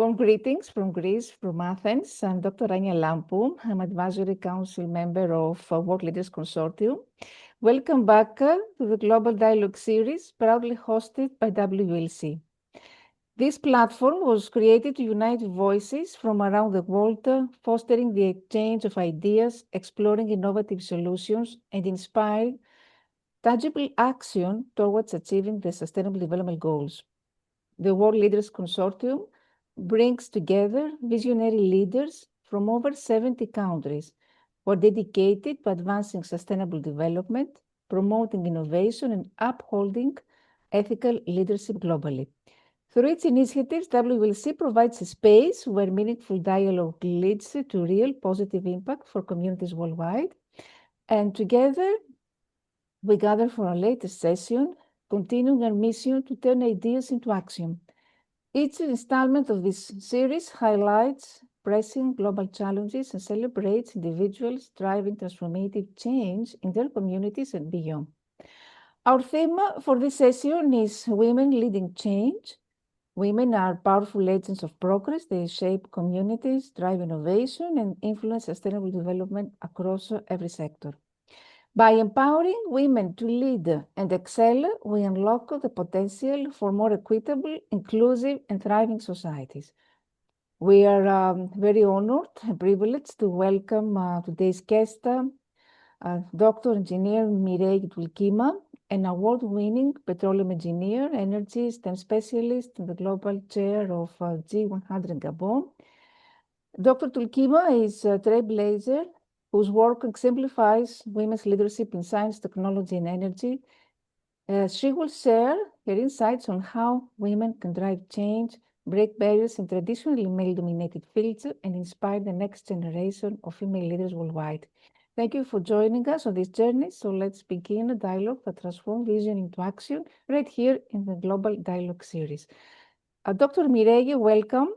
Warm greetings from Greece, from Athens. I'm Dr. Rania Lampou. I'm Advisory Council member of World Leaders Consortium. Welcome back to the Global Dialogue Series, proudly hosted by WLC. This platform was created to unite voices from around the world, fostering the exchange of ideas, exploring innovative solutions, and inspiring tangible action towards achieving the Sustainable Development Goals. The World Leaders Consortium brings together visionary leaders from over 70 countries who are dedicated to advancing sustainable development, promoting innovation, and upholding ethical leadership globally. Through its initiatives, WLC provides a space where meaningful dialogue leads to real positive impact for communities worldwide. And together, we gather for our latest session, continuing our mission to turn ideas into action. Each installment of this series highlights pressing global challenges and celebrates individuals driving transformative change in their communities and beyond. Our theme for this session is Women Leading Change. Women are powerful agents of progress. They shape communities, drive innovation, and influence sustainable development across every sector. By empowering women to lead and excel, we unlock the potential for more equitable, inclusive, and thriving societies. We are very honored and privileged to welcome today's guest, Dr. Engineer Mireille Toulekima, an award-winning petroleum engineer, energy STEM specialist, and the global chair of G100 in Gabon. Dr. Toulekima is a trailblazer whose work exemplifies women's leadership in science, technology, and energy. She will share her insights on how women can drive change, break barriers in traditionally male-dominated fields, and inspire the next generation of female leaders worldwide. Thank you for joining us on this journey. So let's begin a dialogue that transforms vision into action right here in the Global Dialogue Series. Dr. Mireille, welcome.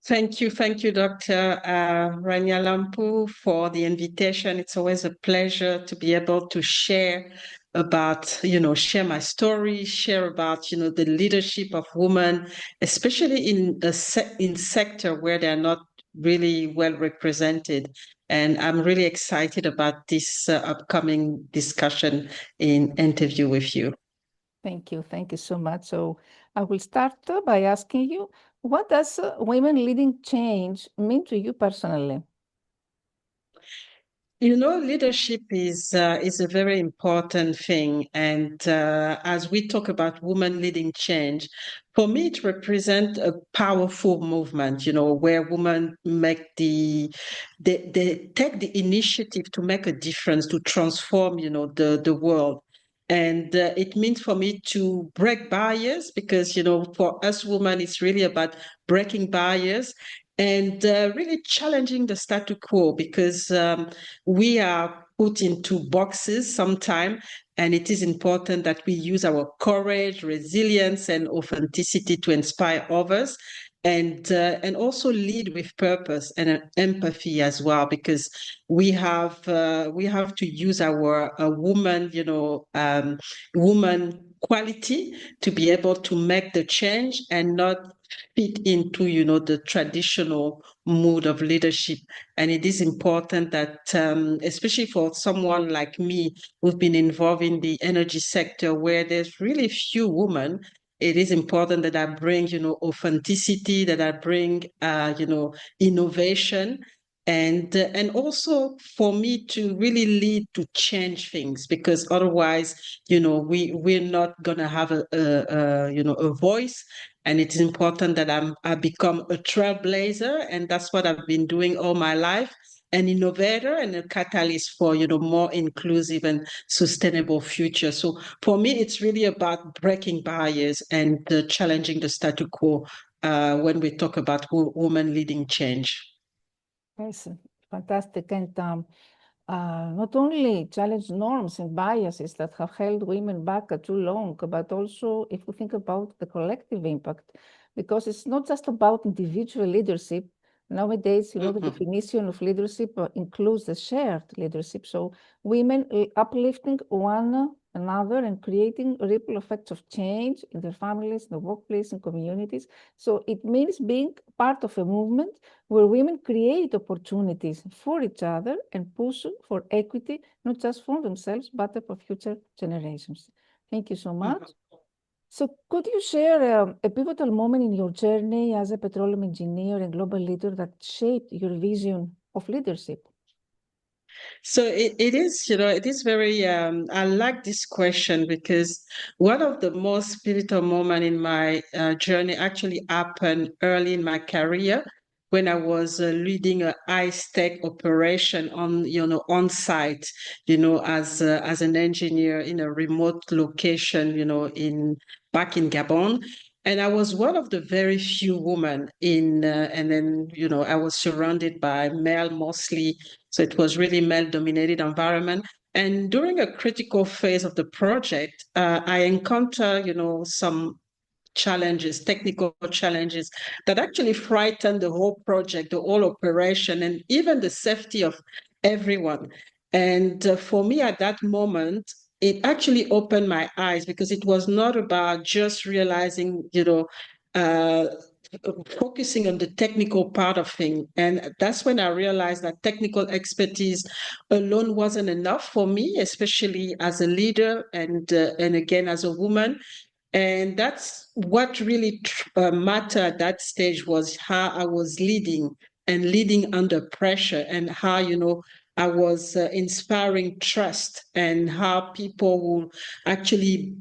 Thank you, Dr. Rania Lampou, for the invitation. It's always a pleasure to be able to share about, share my story, share about, the leadership of women, especially in sector where they're not really well represented. And I'm really excited about this upcoming discussion in interview with you. Thank you so much. So I will start by asking you, what does women leading change mean to you personally? Leadership is a very important thing. And as we talk about women leading change, for me, it represents a powerful movement, where women make they take the initiative to make a difference, to transform, the world. And it means for me to break barriers because, for us women, it's really about breaking barriers and really challenging the status quo because we are put into boxes sometimes, and it is important that we use our courage, resilience, and authenticity to inspire others, and also lead with purpose and empathy as well, because we have to use our woman quality to be able to make the change and not fit into the traditional mood of leadership. And it is important that especially for someone like me who've been involved in the energy sector where there's really few women, it is important that I bring authenticity, that I bring innovation, and also for me to really lead to change things, because otherwise we're not gonna have a voice. And it is important that I become a trailblazer, and that's what I've been doing all my life, an innovator and a catalyst for more inclusive and sustainable future. So for me, it's really about breaking barriers and challenging the status quo when we talk about women leading change. Yes, fantastic. And not only challenge norms and biases that have held women back too long, but also if we think about the collective impact, because it's not just about individual leadership. Nowadays, the definition of leadership includes the shared leadership. So women uplifting one another and creating ripple effects of change in their families, in the workplace, and communities. So it means being part of a movement where women create opportunities for each other and push for equity, not just for themselves, but for future generations. Thank you so much. So could you share a pivotal moment in your journey as a petroleum engineer and global leader that shaped your vision of leadership? So it is, it is very, I like this question because one of the most pivotal moments in my journey actually happened early in my career when I was leading a high-tech operation on site, as an engineer in a remote location, back in Gabon. And I was one of the very few women and then, I was surrounded by male mostly. So it was really male-dominated environment. And during a critical phase of the project, I encountered, some challenges, technical challenges that actually frightened the whole project, the whole operation, and even the safety of everyone. And for me at that moment, it actually opened my eyes because it was not about just realizing, uh, focusing on the technical part of things. And that's when I realized that technical expertise alone wasn't enough for me, especially as a leader and again as a woman. And that's what really mattered at that stage was how I was leading and leading under pressure and how, I was inspiring trust and how people will actually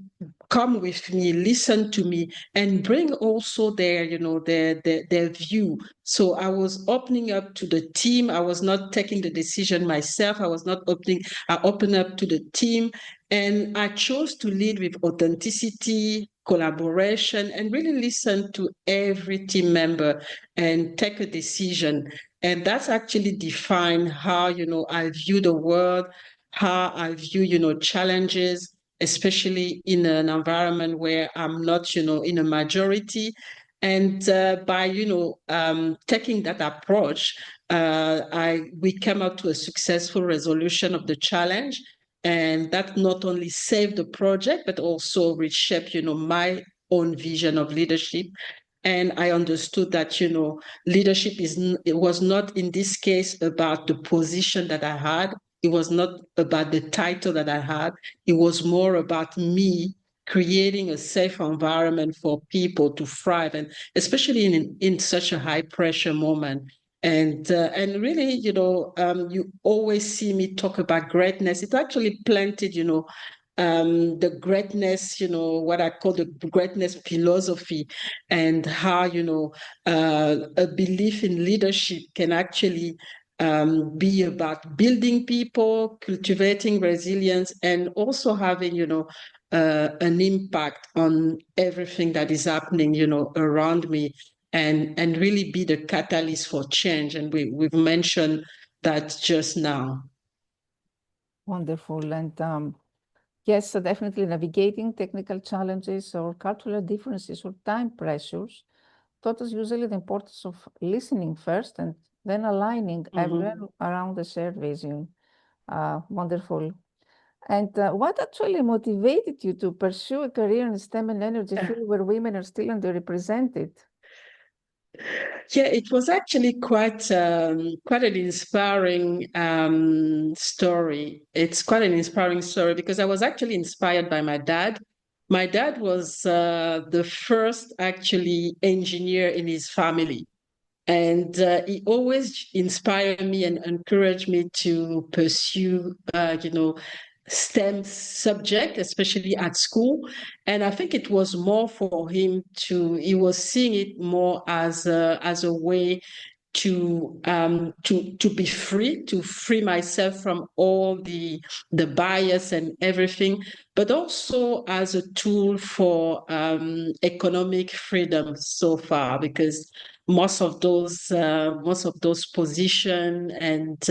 come with me, listen to me, and bring also their view. So I was opening up to the team. I was not taking the decision myself. I was not opening. I opened up to the team, and I chose to lead with authenticity, collaboration, and really listen to every team member and take a decision. And that's actually defined how, I view the world, how I view, challenges, especially in an environment where I'm not, in a majority. And by, taking that approach, we came up to a successful resolution of the challenge. And that not only saved the project, but also reshaped, my own vision of leadership. And I understood that, leadership it was not in this case about the position that I had. It was not about the title that I had. It was more about me creating a safe environment for people to thrive, and especially in such a high pressure moment. And really, you always see me talk about greatness. It actually planted, the greatness, what I call the greatness philosophy, and how, a belief in leadership can actually be about building people, cultivating resilience, and also having, an impact on everything that is happening, around me, and really be the catalyst for change. And we've mentioned that just now. Wonderful. And yes, so definitely navigating technical challenges or cultural differences or time pressures taught us usually the importance of listening first and then aligning everyone around the shared vision. Wonderful. And what actually motivated you to pursue a career in STEM and energy field where women are still underrepresented? Yeah, it was actually quite an inspiring story. It's quite an inspiring story because I was actually inspired by my dad. My dad was the first actually engineer in his family. And he always inspired me and encouraged me to pursue, STEM subject, especially at school. And I think it was more for him he was seeing it more as a way to be free, to free myself from all the bias and everything, but also as a tool for economic freedom so far, because most of those positions and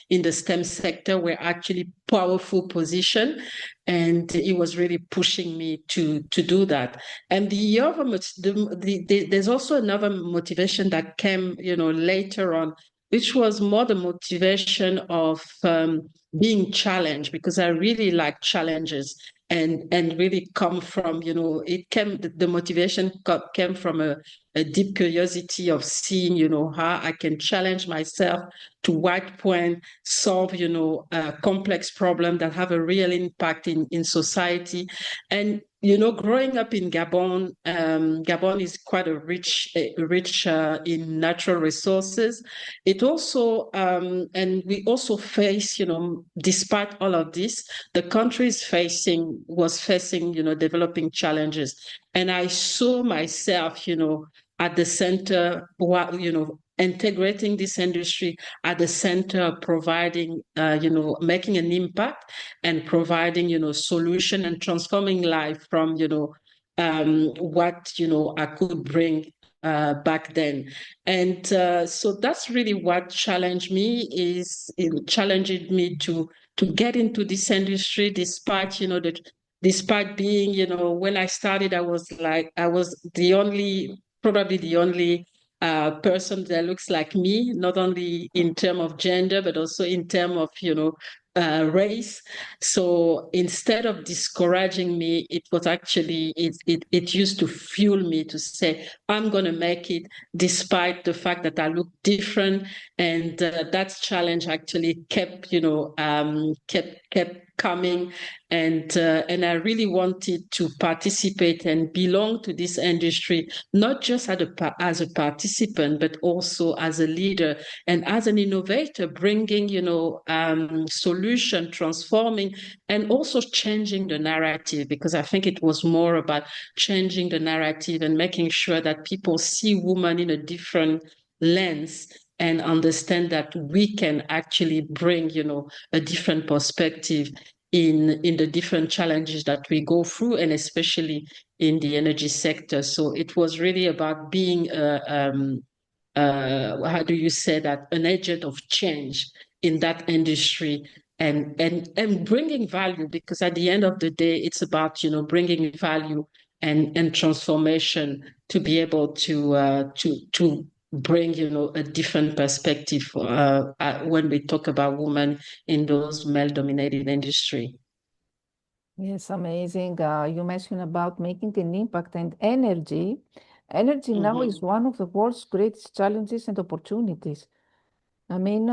in the STEM sector were actually powerful position, and it was really pushing me to do that. And there's also another motivation that came, later on, which was more the motivation of being challenged, because I really like challenges. and really come from, the motivation came from a deep curiosity of seeing, how I can challenge myself to what point solve, a complex problem that have a real impact in society. And, growing up in Gabon, Gabon is quite rich in natural resources. It also, and we also face, despite all of this, the country was facing, developing challenges. And I saw myself, at the center, integrating this industry at the center of providing, making an impact and providing, solution and transforming life from, what, I could bring back then. And so that's really what challenged me, is it challenging me to get into this industry, despite, despite being, when I started, I was probably the only person that looks like me, not only in terms of gender, but also in terms of, race. So instead of discouraging me, it was actually, it used to fuel me to say, I'm going to make it despite the fact that I look different. And that challenge actually kept, kept coming. And I really wanted to participate and belong to this industry, not just as a participant, but also as a leader and as an innovator, bringing, solution, transforming, and also changing the narrative, because I think it was more about changing the narrative and making sure that people see women in a different lens and understand that we can actually bring, a different perspective in the different challenges that we go through, and especially in the energy sector. So it was really about being how do you say that, an agent of change in that industry, and bringing value, because at the end of the day, it's about, bringing value and transformation to be able to bring, a different perspective when we talk about women in those male-dominated industry. Yes, amazing. You mentioned about making an impact and energy. Energy now is one of the world's greatest challenges and opportunities. I mean,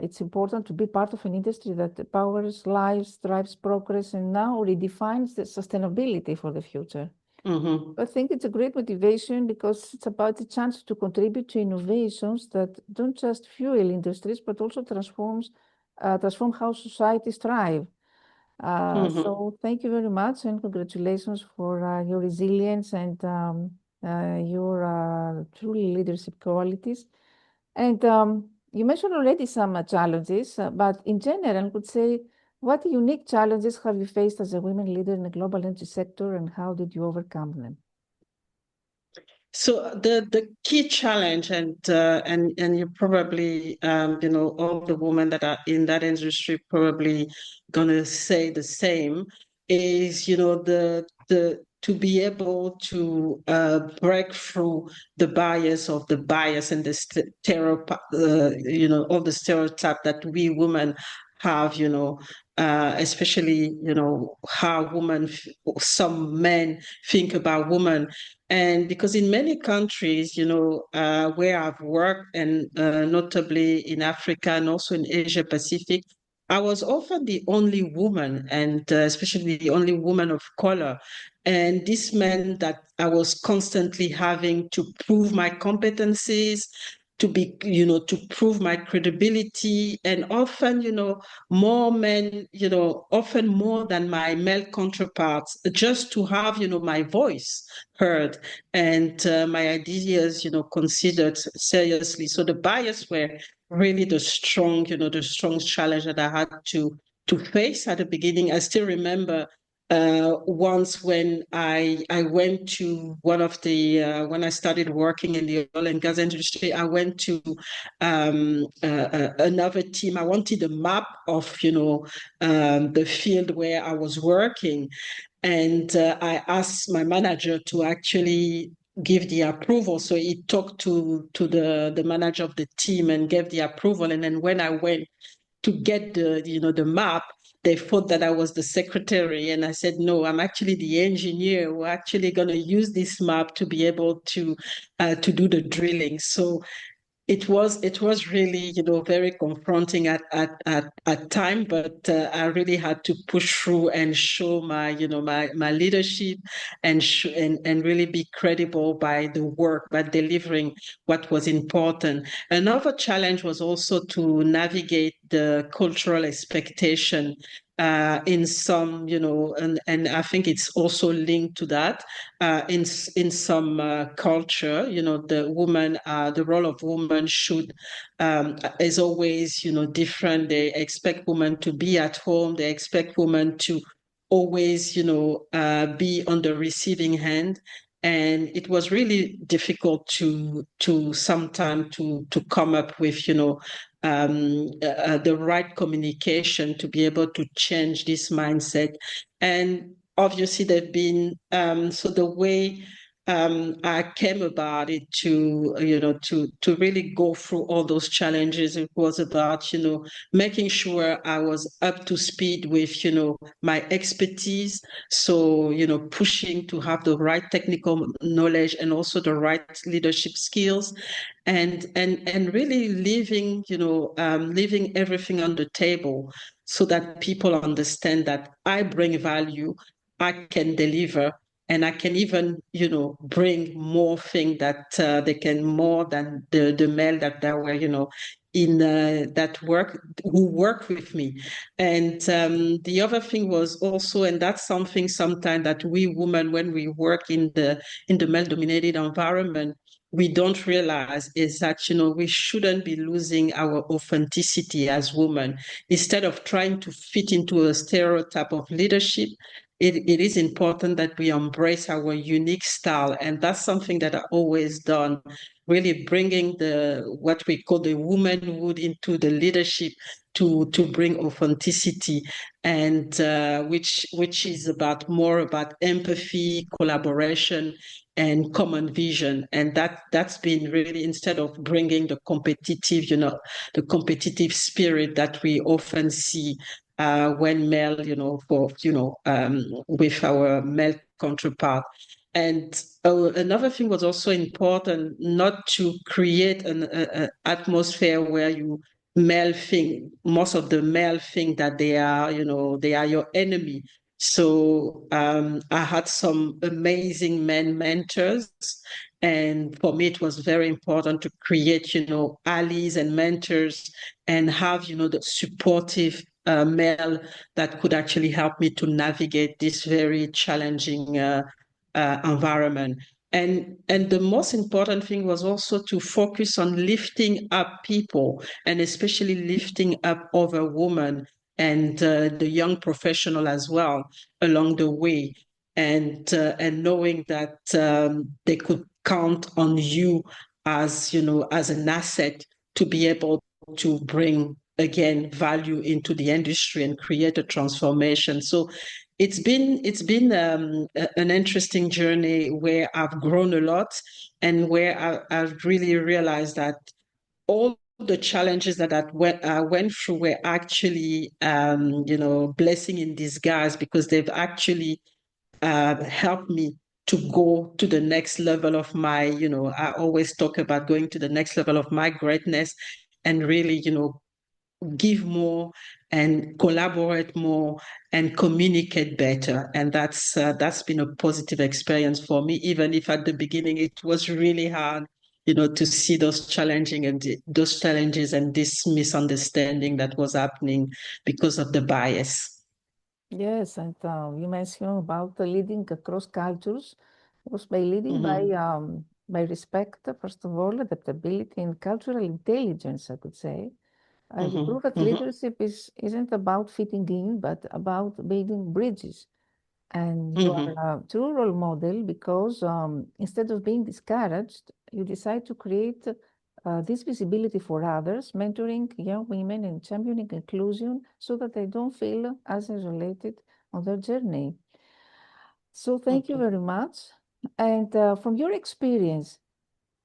it's important to be part of an industry that powers lives, drives progress, and now redefines the sustainability for the future. I think it's a great motivation because it's about the chance to contribute to innovations that don't just fuel industries, but also transform how societies thrive. So thank you very much, and congratulations for your resilience and your truly leadership qualities. And you mentioned already some challenges, but in general, I would say, what unique challenges have you faced as a women leader in the global energy sector, and how did you overcome them? So the key challenge, and you probably, all the women that are in that industry probably gonna say the same, is, the to be able to break through the bias and the stereotype, all the stereotype that we women have, especially, how some men think about women. And because in many countries, where I've worked, and notably in Africa and also in Asia Pacific, I was often the only woman, and especially the only woman of color. And this meant that I was constantly having to prove my competencies, to prove my credibility. And often, more men, often more than my male counterparts, just to have, my voice heard, and my ideas, considered seriously. So the bias were really the strong challenge that I had to face at the beginning. I still remember once when I went to one of the when I started working in the oil and gas industry, I went to another team. I wanted a map of the field where I was working, and I asked my manager to actually give the approval. So he talked to the manager of the team and gave the approval. And then when I went to get the map, they thought that I was the secretary, and I said, no, I'm actually the engineer. We're actually going to use this map to be able to do the drilling. So it was really, very confronting at time, but I really had to push through and show my leadership and really be credible by the work, by delivering what was important. Another challenge was also to navigate the cultural expectation in some, and I think it's also linked to that. In some culture, the role of woman should is always, different. They expect women to be at home. They expect women to always, be on the receiving hand. And it was really difficult to sometime to come up with, the right communication to be able to change this mindset. And obviously, there've been so the way I came about it to really go through all those challenges. It was about, making sure I was up to speed with, my expertise. So, pushing to have the right technical knowledge and also the right leadership skills, and really leaving everything on the table so that people understand that I bring value, I can deliver, and I can even, bring more things that they can more than the male that were, in that work who work with me. And the other thing was also, and that's something sometimes that we women, when we work in the male-dominated environment, we don't realize is that, we shouldn't be losing our authenticity as women. Instead of trying to fit into a stereotype of leadership, it is important that we embrace our unique style. And that's something that I always done, really bringing what we call the womanhood into the leadership to bring authenticity, and which is more about empathy, collaboration, and common vision. And that's been really, instead of bringing the competitive spirit that we often see when male, with our male counterpart. And another thing was also important, not to create an atmosphere where most of the male think that they are your enemy. So I had some amazing men mentors. And for me, it was very important to create, allies and mentors, and have, the supportive male that could actually help me to navigate this very challenging environment. And the most important thing was also to focus on lifting up people, and especially lifting up other women and the young professional as well along the way, and knowing that they could count on you as as an asset to be able to bring again value into the industry and create a transformation. So it's been an interesting journey where I've grown a lot, and where I've really realized that all the challenges that I went through were actually, blessing in disguise, because they've actually helped me to go to the next level of my, I always talk about going to the next level of my greatness, and really, give more and collaborate more and communicate better. And that's been a positive experience for me, even if at the beginning it was really hard, to see those challenges and this misunderstanding that was happening because of the bias. Yes, and you mentioned about the leading across cultures. Was by leading Mm-hmm. by respect, first of all, adaptability and cultural intelligence, I could say. You Mm-hmm. prove that Mm-hmm. leadership isn't about fitting in, but about building bridges. And you are Mm-hmm. a true role model because instead of being discouraged, you decide to create this visibility for others, mentoring young women and championing inclusion so that they don't feel as isolated on their journey. So thank you Mm-hmm. very much. And from your experience,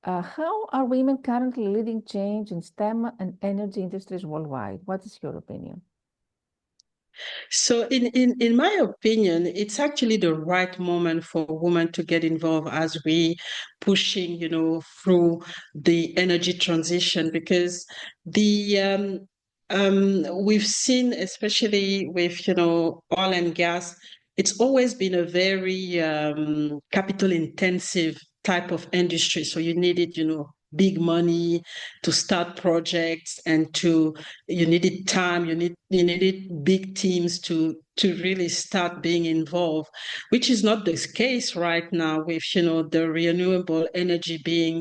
how are women currently leading change in STEM and energy industries worldwide? What is your opinion? So in my opinion, it's actually the right moment for women to get involved as we pushing, through the energy transition because the we've seen, especially with, oil and gas, it's always been a very capital intensive type of industry. So you needed, big money to start projects and you needed time, you needed big teams to really start being involved, which is not the case right now with the renewable energy being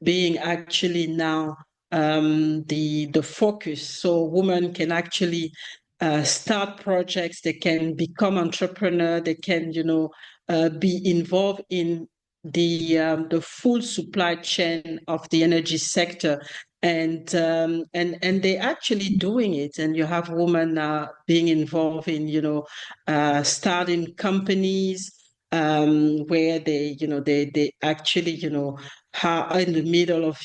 being actually now the focus. So women can actually start projects, they can become entrepreneur, they can be involved in the full supply chain of the energy sector, and they're actually doing it. And you have women being involved in starting companies where they actually are in the middle of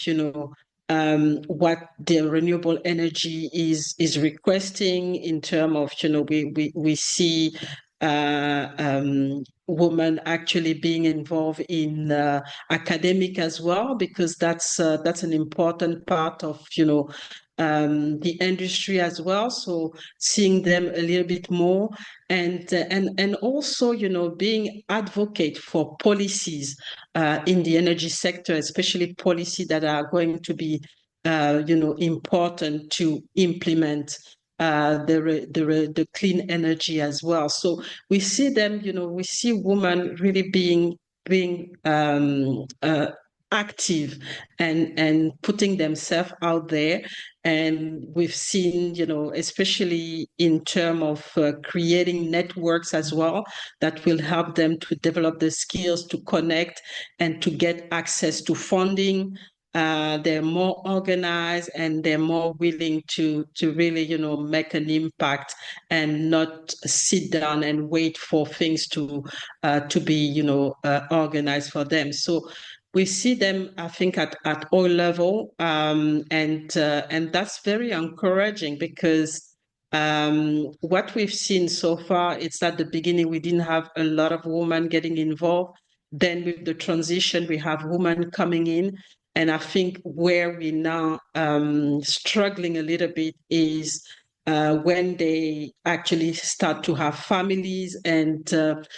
what the renewable energy is requesting in terms of we see women actually being involved in academic as well, because that's an important part of the industry as well. So seeing them a little bit more, and also being advocate for policies in the energy sector, especially policy that are going to be important to implement the clean energy as well. So we see them, we see women really being active and putting themselves out there. And we've seen, especially in terms of creating networks as well, that will help them to develop the skills to connect and to get access to funding. They're more organized and they're more willing to really, make an impact and not sit down and wait for things to be, organized for them. So we see them, I think, at all level, and that's very encouraging because what we've seen so far, it's at the beginning we didn't have a lot of women getting involved. Then with the transition, we have women coming in. And I think where we're now struggling a little bit is when they actually start to have families, and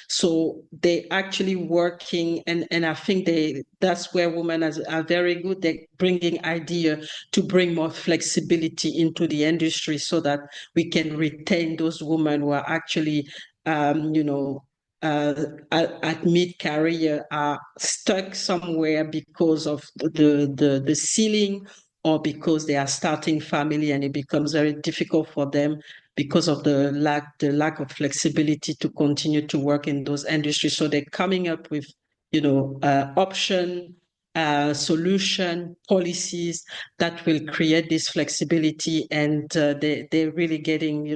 so they actually working, and I think that's where women are very good. They're bringing idea to bring more flexibility into the industry so that we can retain those women who are actually at mid-career are stuck somewhere because of the ceiling, or because they are starting family and it becomes very difficult for them because of the lack of flexibility to continue to work in those industries. So they're coming up with option, solution, policies that will create this flexibility, and they're really getting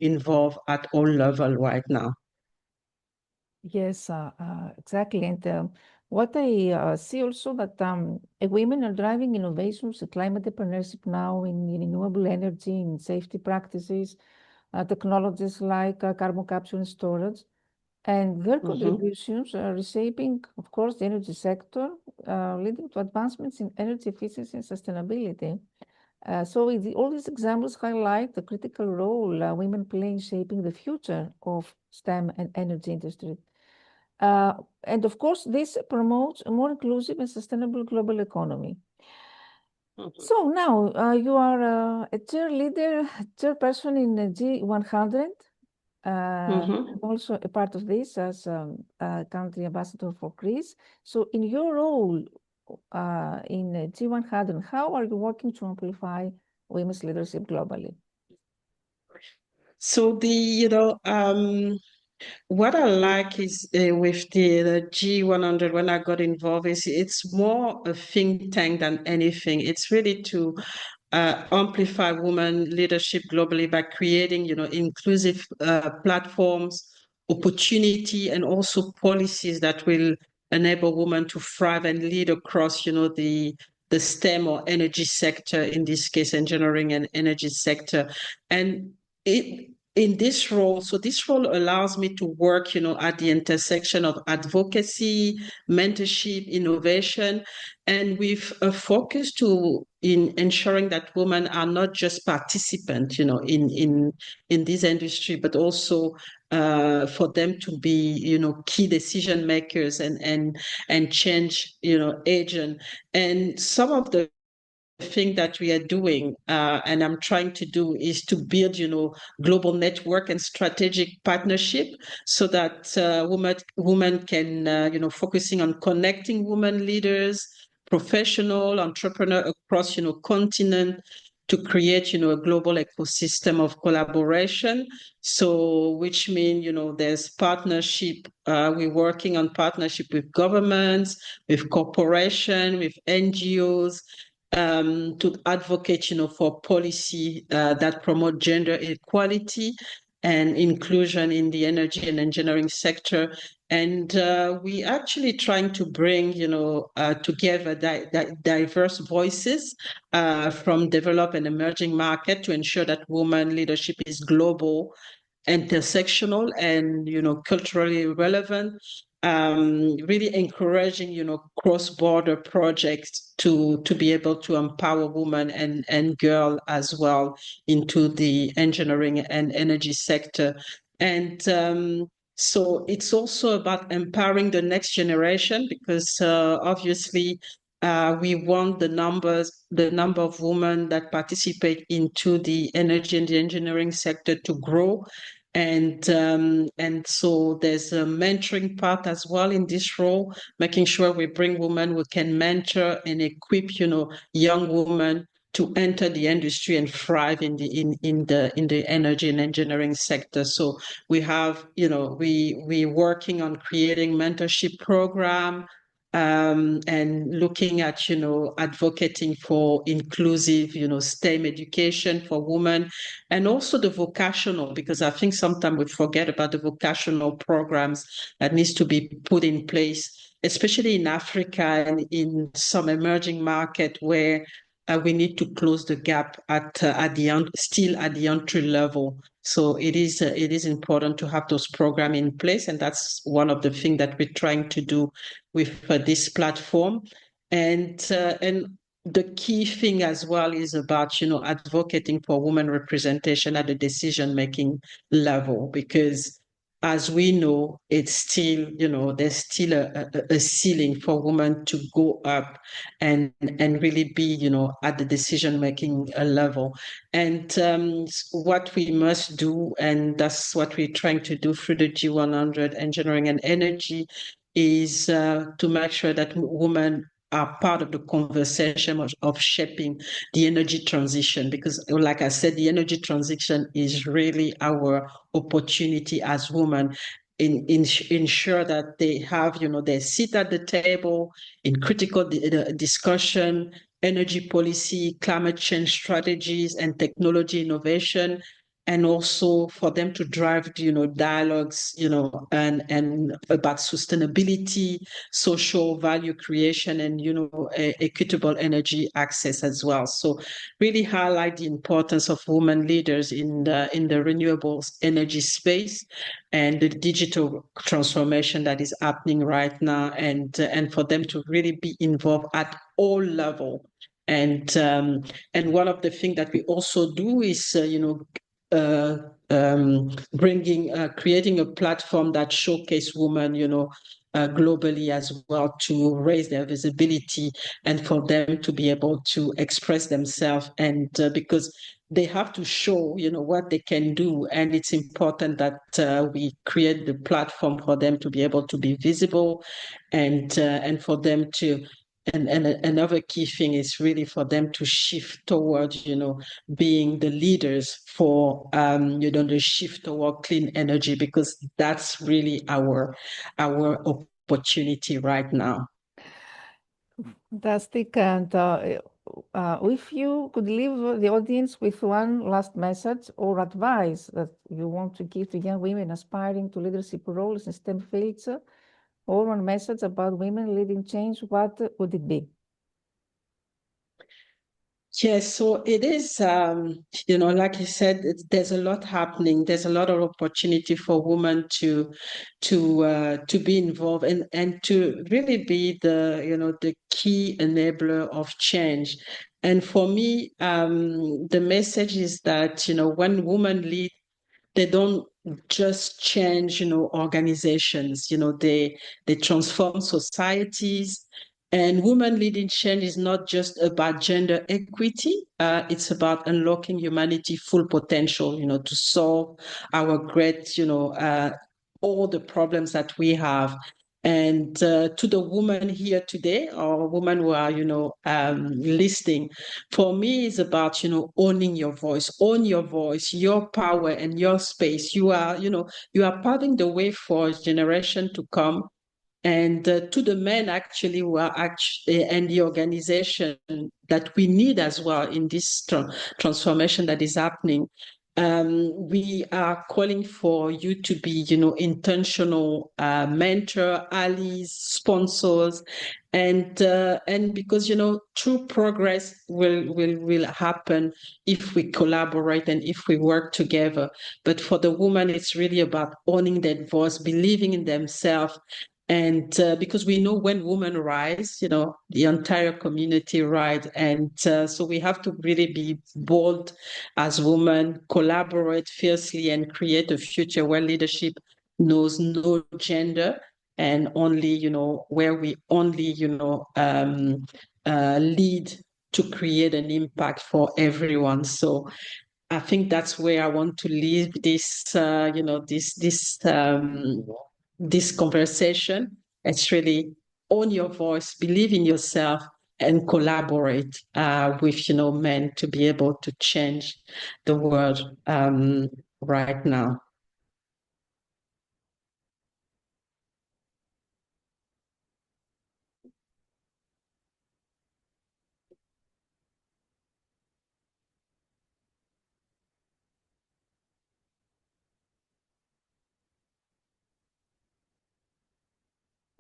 involved at all level right now. Yes, exactly. And what I see also that women are driving innovations, climate entrepreneurship now in renewable energy, in safety practices, technologies like carbon capture and storage. And their contributions are reshaping, of course, the energy sector, leading to advancements in energy efficiency and sustainability. All these examples highlight the critical role women play in shaping the future of STEM and energy industry. And of course, this promotes a more inclusive and sustainable global economy. So now you are a chairperson in G100, and also a part of this as a country ambassador for Greece. So in your role in G100, how are you working to amplify women's leadership globally? So what I like is with the G100, when I got involved, is it's more a think tank than anything. It's really to amplify women leadership globally by creating, inclusive platforms, opportunity, and also policies that will enable women to thrive and lead across, the STEM or energy sector, in this case, engineering and energy sector. And in this role, so this role allows me to work, at the intersection of advocacy, mentorship, innovation, and with a focus in ensuring that women are not just participants, in this industry, but also for them to be, key decision makers and change, agent. And some of the thing that we are doing and I'm trying to do is to build, global network and strategic partnership so that women can, focusing on connecting women leaders, professional, entrepreneur across, continent to create, a global ecosystem of collaboration. So, which means, there's partnership. We're working on partnership with governments, with corporations, with NGOs, to advocate, for policy that promote gender equality and inclusion in the energy and engineering sector. And we actually trying to bring, together diverse voices from developed and emerging market to ensure that women leadership is global, intersectional, and culturally relevant. Really encouraging cross-border projects to be able to empower women and girl as well into the engineering and energy sector. And so it's also about empowering the next generation because obviously we want the number of women that participate into the energy and the engineering sector to grow. And so there's a mentoring part as well in this role, making sure we bring women who can mentor and equip, young women to enter the industry and thrive in the energy and engineering sector. So we have, we working on creating mentorship program, and looking at, advocating for inclusive, STEM education for women, and also the vocational, because I think sometimes we forget about the vocational programs that needs to be put in place, especially in Africa and in some emerging market where we need to close the gap at the entry level. So it is important to have those programs in place, and that's one of the things that we're trying to do with this platform. And the key thing as well is about, advocating for women representation at the decision-making level, because as we know, it's still, there's still a ceiling for women to go up and really be, at the decision-making level. And what we must do, and that's what we're trying to do through the G100 Engineering and Energy, is to make sure that women are part of the conversation of shaping the energy transition, because like I said, the energy transition is really our opportunity as women ensure that they have, their seat at the table in critical discussion, energy policy, climate change strategies, and technology innovation, and also for them to drive, dialogues, and about sustainability, social value creation, and, equitable energy access as well. So really highlight the importance of women leaders in the renewables energy space and the digital transformation that is happening right now, and for them to really be involved at all levels. And one of the things that we also do is, creating a platform that showcase women, globally as well, to raise their visibility and for them to be able to express themselves. And because they have to show, what they can do, and it's important that we create the platform for them to be able to be visible, and for them to. And another key thing is really for them to shift towards, being the leaders for, the shift toward clean energy, because that's really our opportunity right now. Fantastic. And if you could leave the audience with one last message or advice that you want to give to young women aspiring to leadership roles in STEM fields, or one message about women leading change, what would it be? Yes, so it is, like you said, there's a lot happening. There's a lot of opportunity for women to be involved and to really be the key enabler of change. And for me, the message is that, when women lead, they don't just change, organizations, they transform societies. And women leading change is not just about gender equity. It's about unlocking humanity' full potential, to solve our great, all the problems that we have. And to the women here today, or women who are, listening, for me, it's about, owning your voice, own your voice, your power and your space. You are paving the way for a generation to come. And to the men actually who are actually and the organization that we need as well in this transformation that is happening. We are calling for you to be, intentional mentor, allies, sponsors, and because true progress will happen if we collaborate and if we work together. But for the woman, it's really about owning that voice, believing in themselves, and because we know when women rise, the entire community rise. And so we have to really be bold as women, collaborate fiercely, and create a future where leadership knows no gender, and only, where we only, lead to create an impact for everyone. So I think that's where I want to leave this, this conversation. It's really own your voice, believe in yourself, and collaborate with, men to be able to change the world right now.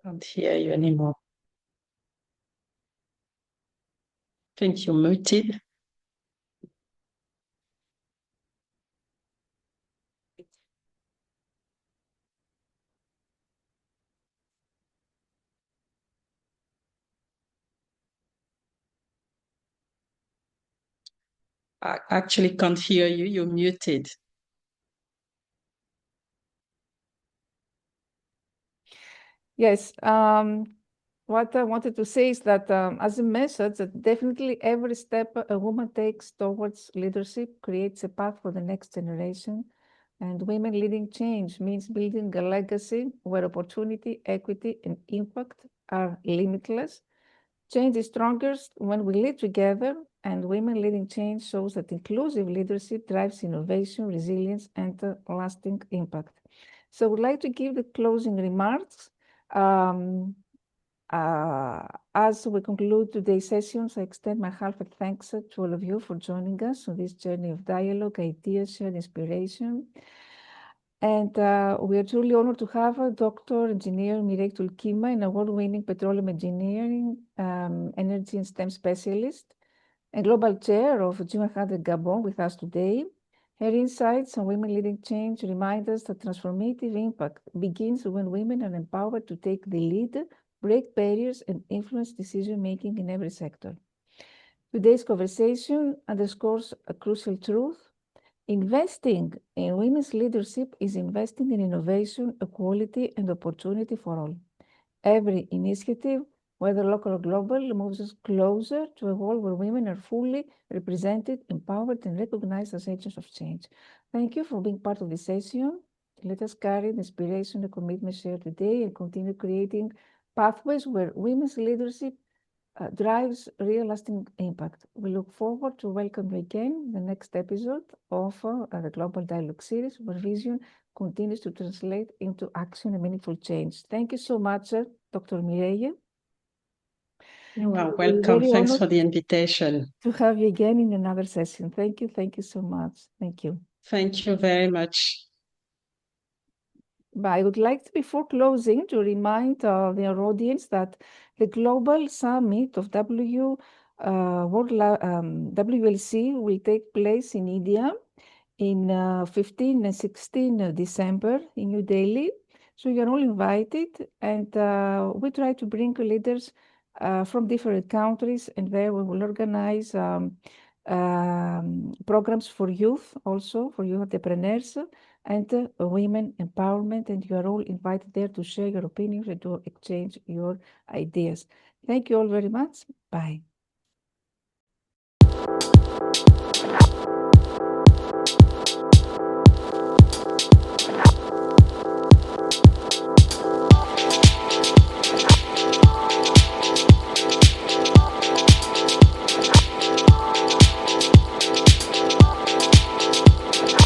Can't hear you anymore. I think you're muted. I actually can't hear you. You're muted. Yes. What I wanted to say is that as a message, that definitely every step a woman takes towards leadership creates a path for the next generation. And women leading change means building a legacy where opportunity, equity, and impact are limitless. Change is strongest when we lead together, and women leading change shows that inclusive leadership drives innovation, resilience, and lasting impact. So I would like to give the closing remarks. Um, as we conclude today's sessions, I extend my heartfelt thanks to all of you for joining us on this journey of dialogue, ideas, shared inspiration. And we are truly honored to have Dr. Engineer Mireille Toulekima, an award-winning petroleum engineering, energy and STEM specialist, and global chair of G100 Gabon with us today. Her insights on women leading change remind us that transformative impact begins when women are empowered to take the lead, break barriers, and influence decision-making in every sector. Today's conversation underscores a crucial truth. Investing in women's leadership is investing in innovation, equality, and opportunity for all. Every initiative, whether local or global, moves us closer to a world where women are fully represented, empowered, and recognized as agents of change. Thank you for being part of this session. Let us carry the inspiration and commitment shared today and continue creating pathways where women's leadership drives real lasting impact. We look forward to welcome you again in the next episode of the Global Dialogue series, where vision continues to translate into action and meaningful change. Thank you so much, Dr. Mireille. You are We're welcome. very Thanks honored for the invitation. to have you again in another session. Thank you. Thank you so much. Thank you. Thank you very much. But I would like, before closing, to remind their audience that the Global Summit of WLC will take place in India in 15 and 16 December in New Delhi. So you're all invited, and we try to bring leaders from different countries, and there we will organize programs for youth, also for youth entrepreneurs and women empowerment, and you are all invited there to share your opinions and to exchange your ideas. Thank you all very much. Bye.